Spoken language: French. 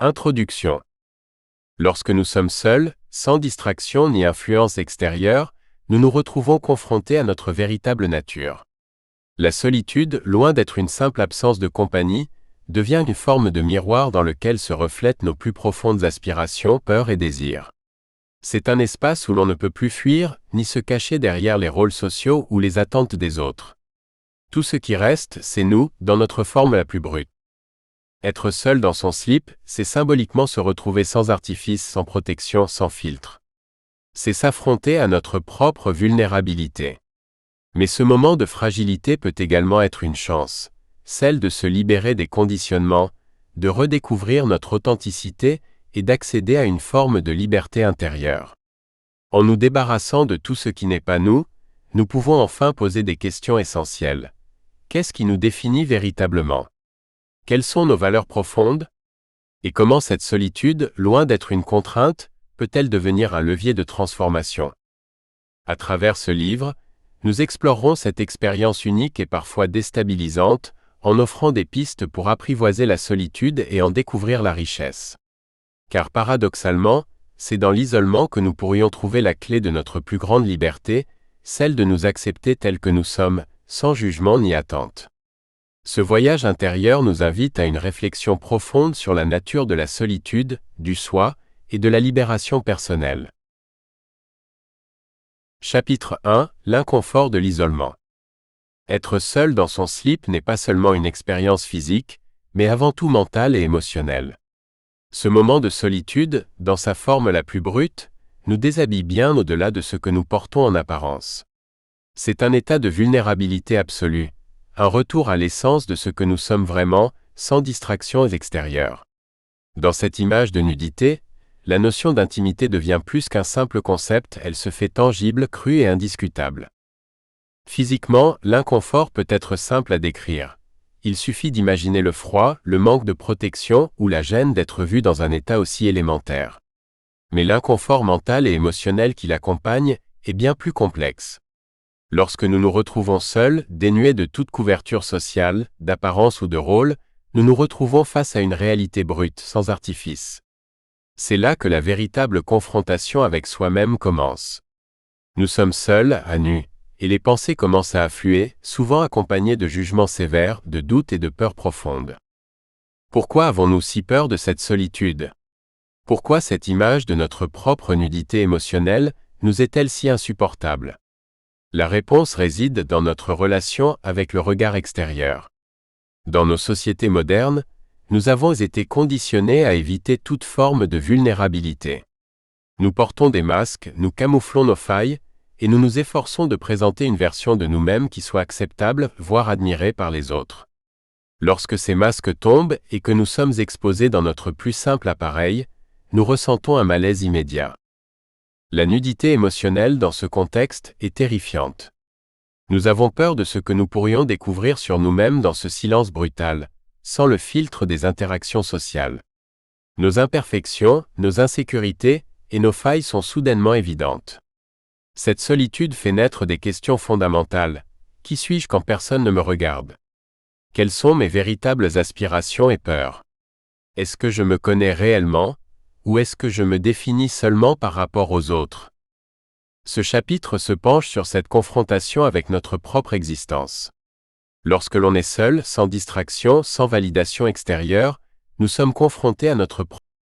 Introduction. Lorsque nous sommes seuls, sans distraction ni influence extérieure, nous nous retrouvons confrontés à notre véritable nature. La solitude, loin d'être une simple absence de compagnie, devient une forme de miroir dans lequel se reflètent nos plus profondes aspirations, peurs et désirs. C'est un espace où l'on ne peut plus fuir, ni se cacher derrière les rôles sociaux ou les attentes des autres. Tout ce qui reste, c'est nous, dans notre forme la plus brute. Être seul dans son slip, c'est symboliquement se retrouver sans artifice, sans protection, sans filtre. C'est s'affronter à notre propre vulnérabilité. Mais ce moment de fragilité peut également être une chance, celle de se libérer des conditionnements, de redécouvrir notre authenticité et d'accéder à une forme de liberté intérieure. En nous débarrassant de tout ce qui n'est pas nous, nous pouvons enfin poser des questions essentielles. Qu'est-ce qui nous définit véritablement ? Quelles sont nos valeurs profondes ? Et comment cette solitude, loin d'être une contrainte, peut-elle devenir un levier de transformation ? À travers ce livre, nous explorerons cette expérience unique et parfois déstabilisante, en offrant des pistes pour apprivoiser la solitude et en découvrir la richesse. Car paradoxalement, c'est dans l'isolement que nous pourrions trouver la clé de notre plus grande liberté, celle de nous accepter tels que nous sommes, sans jugement ni attente. Ce voyage intérieur nous invite à une réflexion profonde sur la nature de la solitude, du soi et de la libération personnelle. Chapitre 1 : L'inconfort de l'isolement. Être seul dans son slip n'est pas seulement une expérience physique, mais avant tout mentale et émotionnelle. Ce moment de solitude, dans sa forme la plus brute, nous déshabille bien au-delà de ce que nous portons en apparence. C'est un état de vulnérabilité absolue, un retour à l'essence de ce que nous sommes vraiment, sans distractions extérieures. Dans cette image de nudité, la notion d'intimité devient plus qu'un simple concept, elle se fait tangible, crue et indiscutable. Physiquement, l'inconfort peut être simple à décrire. Il suffit d'imaginer le froid, le manque de protection ou la gêne d'être vu dans un état aussi élémentaire. Mais l'inconfort mental et émotionnel qui l'accompagne est bien plus complexe. Lorsque nous nous retrouvons seuls, dénués de toute couverture sociale, d'apparence ou de rôle, nous nous retrouvons face à une réalité brute, sans artifice. C'est là que la véritable confrontation avec soi-même commence. Nous sommes seuls, à nu, et les pensées commencent à affluer, souvent accompagnées de jugements sévères, de doutes et de peurs profondes. Pourquoi avons-nous si peur de cette solitude ? Pourquoi cette image de notre propre nudité émotionnelle nous est-elle si insupportable ? La réponse réside dans notre relation avec le regard extérieur. Dans nos sociétés modernes, nous avons été conditionnés à éviter toute forme de vulnérabilité. Nous portons des masques, nous camouflons nos failles, et nous nous efforçons de présenter une version de nous-mêmes qui soit acceptable, voire admirée par les autres. Lorsque ces masques tombent et que nous sommes exposés dans notre plus simple appareil, nous ressentons un malaise immédiat. La nudité émotionnelle dans ce contexte est terrifiante. Nous avons peur de ce que nous pourrions découvrir sur nous-mêmes dans ce silence brutal, sans le filtre des interactions sociales. Nos imperfections, nos insécurités et nos failles sont soudainement évidentes. Cette solitude fait naître des questions fondamentales. Qui suis-je quand personne ne me regarde ? Quelles sont mes véritables aspirations et peurs ? Est-ce que je me connais réellement ? Ou est-ce que je me définis seulement par rapport aux autres ? Ce chapitre se penche sur cette confrontation avec notre propre existence. Lorsque l'on est seul, sans distraction, sans validation extérieure, nous sommes confrontés à notre